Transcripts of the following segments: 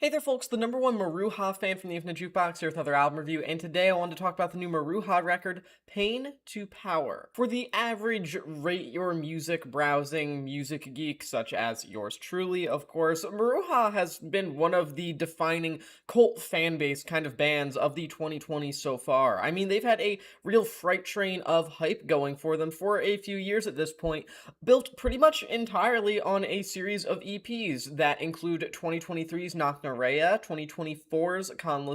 Hey there folks, the number one Maruja fan from the Infinite Jukebox here with another album review, and today I wanted to talk about the new Maruja record, Pain to Power. For the average rate your music browsing music geek, such as yours truly, of course, Maruja has been one of the defining cult fanbase kind of bands of the 2020s so far. I mean, they've had a real freight train of hype going for them for a few years at this point, built pretty much entirely on a series of EPs that include 2023's Knock Raya, 2024's Con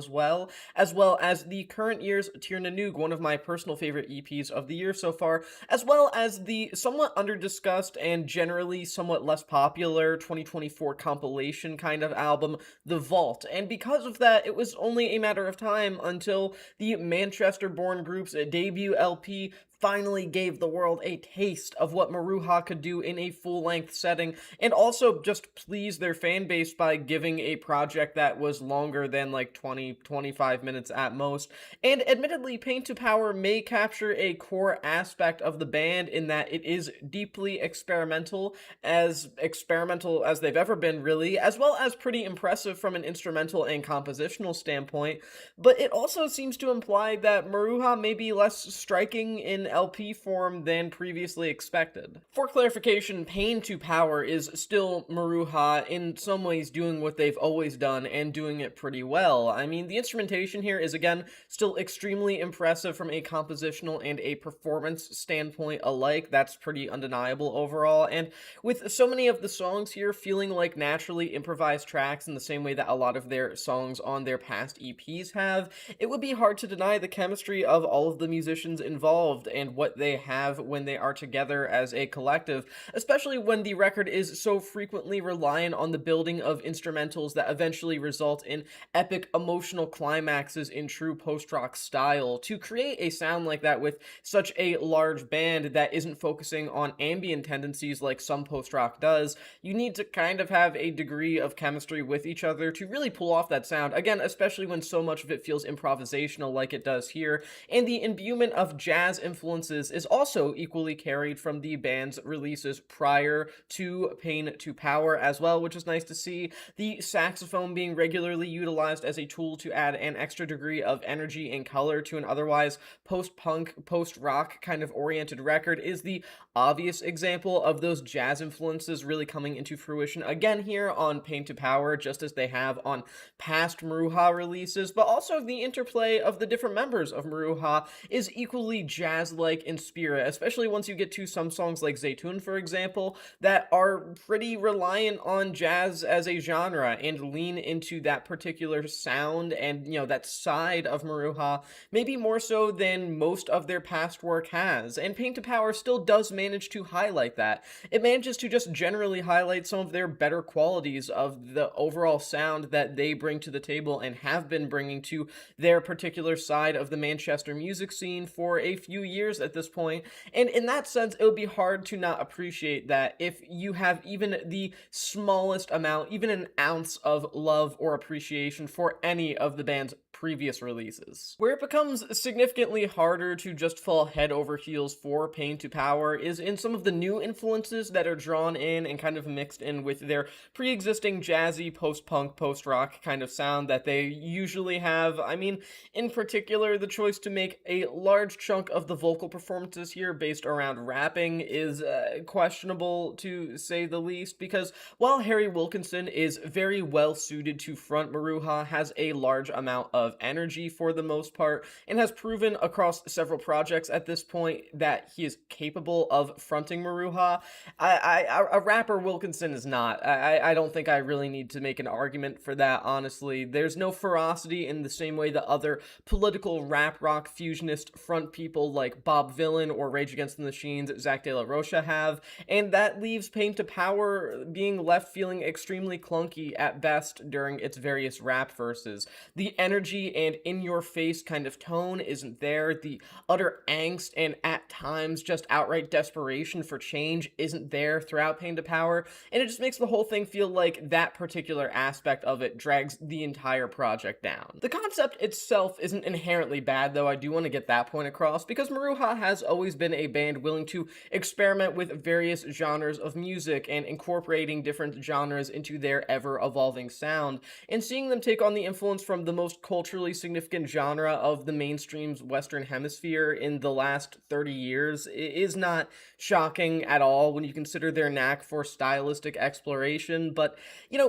as well as the current year's Tir Nanoog, one of my personal favorite EPs of the year so far, as well as the somewhat under-discussed and generally somewhat less popular 2024 compilation kind of album, The Vault. And because of that, it was only a matter of time until the Manchester-born group's debut LP finally gave the world a taste of what Maruja could do in a full-length setting, and also just please their fan base by giving a project that was longer than like 20-25 minutes at most. And admittedly, Pain to Power may capture a core aspect of the band in that it is deeply experimental as they've ever been, really, as well as pretty impressive from an instrumental and compositional standpoint, but it also seems to imply that Maruja may be less striking in LP form than previously expected. For clarification, Pain to Power is still Maruja in some ways doing what they've always done and doing it pretty well. I mean, the instrumentation here is again still extremely impressive from a compositional and a performance standpoint alike. That's pretty undeniable overall, and with so many of the songs here feeling like naturally improvised tracks in the same way that a lot of their songs on their past EPs have, it would be hard to deny the chemistry of all of the musicians involved and what they have when they are together as a collective, especially when the record is so frequently reliant on the building of instrumentals that eventually result in epic emotional climaxes in true post-rock style. To create a sound like that with such a large band that isn't focusing on ambient tendencies like some post-rock does, you need to kind of have a degree of chemistry with each other to really pull off that sound, again, especially when so much of it feels improvisational like it does here, and the imbuement of jazz influences is also equally carried from the band's releases prior to Pain to Power as well, which is nice to see. The saxophone being regularly utilized as a tool to add an extra degree of energy and color to an otherwise post-punk, post-rock kind of oriented record is the obvious example of those jazz influences really coming into fruition again here on Pain to Power, just as they have on past Maruja releases, but also the interplay of the different members of Maruja is equally jazz-like in spirit, especially once you get to some songs like Zaytun, for example, that are pretty reliant on jazz as a genre and lean into that particular sound and, that side of Maruja, maybe more so than most of their past work has. And Pain to Power still does manage to highlight that. It manages to just generally highlight some of their better qualities of the overall sound that they bring to the table and have been bringing to their particular side of the Manchester music scene for a few years at this point. And in that sense, it would be hard to not appreciate that if you have even the smallest amount, even an ounce of love or appreciation for any of the band's previous releases. Where it becomes significantly harder to just fall head over heels for Pain to Power is in some of the new influences that are drawn in and kind of mixed in with their pre-existing jazzy post-punk, post-rock kind of sound that they usually have. I mean, in particular, the choice to make a large chunk of the vocal performances here based around rapping is questionable to say the least, because while Harry Wilkinson is very well suited to front Maruja, has a large amount of energy for the most part, and has proven across several projects at this point that he is capable of fronting Maruja, a rapper Wilkinson is not. I don't think I really need to make an argument for that, honestly. There's no ferocity in the same way that other political rap rock fusionist front people like Bob Vylan or Rage Against the Machine's Zach De La Rocha have, and that leaves Pain to Power being left feeling extremely clunky at best during its various rap verses. The energy energy and in-your-face kind of tone isn't there. The utter angst and at times just outright desperation for change isn't there throughout Pain to Power, and it just makes the whole thing feel like that particular aspect of it drags the entire project down. The concept itself isn't inherently bad, though I do want to get that point across, because Maruja has always been a band willing to experiment with various genres of music and incorporating different genres into their ever-evolving sound, and seeing them take on the influence from the most culturally significant genre of the mainstream's Western Hemisphere in the last 30 years is not shocking at all when you consider their knack for stylistic exploration. But,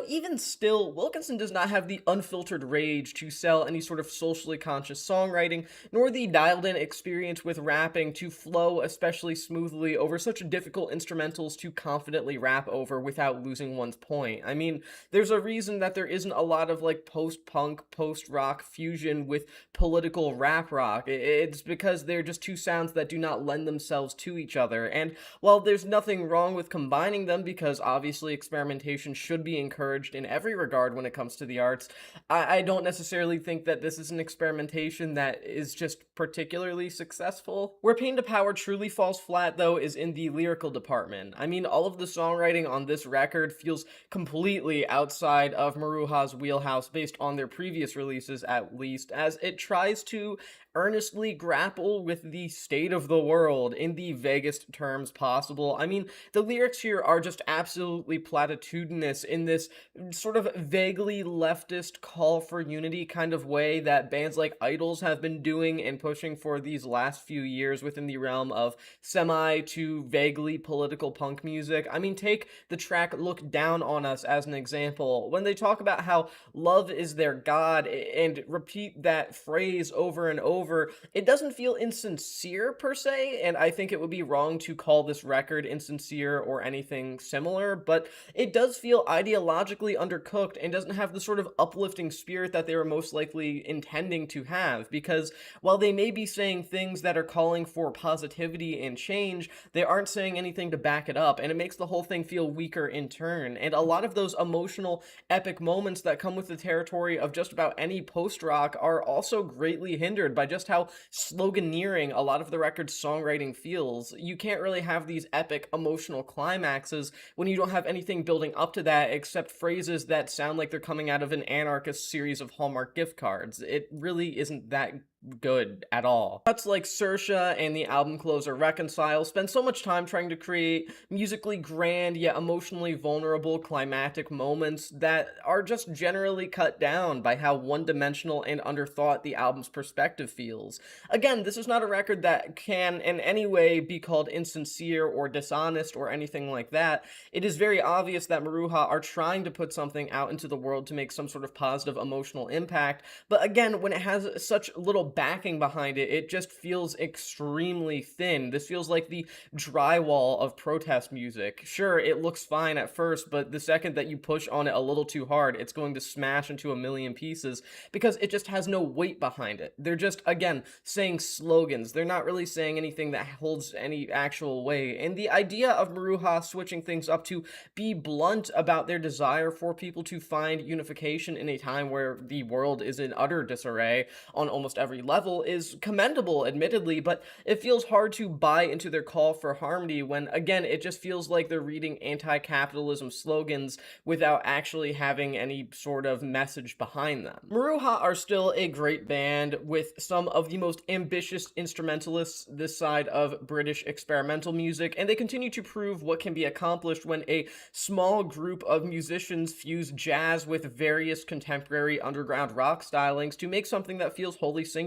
even still, Wilkinson does not have the unfiltered rage to sell any sort of socially conscious songwriting, nor the dialed-in experience with rapping to flow especially smoothly over such difficult instrumentals to confidently rap over without losing one's point. I mean, there's a reason that there isn't a lot of like post-punk, post-rock fusion with political rap rock. It's because they're just two sounds that do not lend themselves to each other. And while there's nothing wrong with combining them, because obviously experimentation should be encouraged in every regard when it comes to the arts, I don't necessarily think that this is an experimentation that is just particularly successful. Where Pain to Power truly falls flat, though, is in the lyrical department. I mean, all of the songwriting on this record feels completely outside of Maruja's wheelhouse based on their previous releases, at least, as it tries to earnestly grapple with the state of the world in the vaguest terms possible. I mean, the lyrics here are just absolutely platitudinous in this sort of vaguely leftist call for unity kind of way that bands like Idols have been doing and pushing for these last few years within the realm of semi to vaguely political punk music. I mean, take the track Look Down on Us as an example. When they talk about how love is their god and repeat that phrase over and over, it doesn't feel insincere per se, and I think it would be wrong to call this record insincere or anything similar, but it does feel ideologically undercooked and doesn't have the sort of uplifting spirit that they were most likely intending to have, because while they may be saying things that are calling for positivity and change, they aren't saying anything to back it up, and it makes the whole thing feel weaker in turn. And a lot of those emotional, epic moments that come with the territory of just about any post-rock are also greatly hindered by just how sloganeering a lot of the record's songwriting feels. You can't really have these epic emotional climaxes when you don't have anything building up to that except phrases that sound like they're coming out of an anarchist series of Hallmark gift cards. It really isn't that good at all. Cuts like Saoirse and the album closer Reconcile spend so much time trying to create musically grand yet emotionally vulnerable climactic moments that are just generally cut down by how one-dimensional and underthought the album's perspective feels. Again, this is not a record that can in any way be called insincere or dishonest or anything like that. It is very obvious that Maruja are trying to put something out into the world to make some sort of positive emotional impact, but again, when it has such little backing behind it, it just feels extremely thin. This feels like the drywall of protest music. Sure, it looks fine at first, but the second that you push on it a little too hard, it's going to smash into a million pieces because it just has no weight behind it. They're just, again, saying slogans. They're not really saying anything that holds any actual weight. And the idea of Maruja switching things up to be blunt about their desire for people to find unification in a time where the world is in utter disarray on almost every level is commendable, admittedly, but it feels hard to buy into their call for harmony when, again, it just feels like they're reading anti-capitalism slogans without actually having any sort of message behind them. Maruja are still a great band with some of the most ambitious instrumentalists this side of British experimental music, and they continue to prove what can be accomplished when a small group of musicians fuse jazz with various contemporary underground rock stylings to make something that feels wholly singular,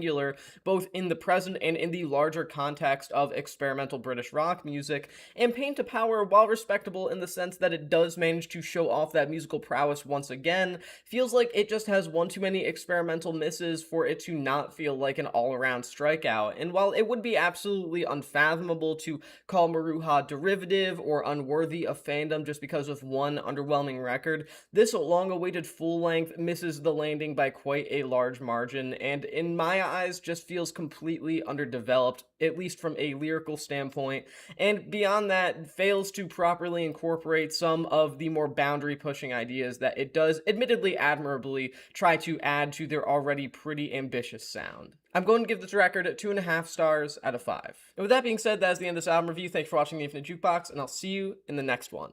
both in the present and in the larger context of experimental British rock music. And Pain to Power, while respectable in the sense that it does manage to show off that musical prowess once again, feels like it just has one too many experimental misses for it to not feel like an all-around strikeout. And while it would be absolutely unfathomable to call Maruja derivative or unworthy of fandom just because of one underwhelming record, this long-awaited full-length misses the landing by quite a large margin, and in my eyes, just feels completely underdeveloped, at least from a lyrical standpoint, and beyond that, fails to properly incorporate some of the more boundary pushing ideas that it does, admittedly admirably, try to add to their already pretty ambitious sound. I'm going to give this record 2.5 stars out of 5. And with that being said, that is the end of this album review. Thanks for watching the Infinite Jukebox, and I'll see you in the next one.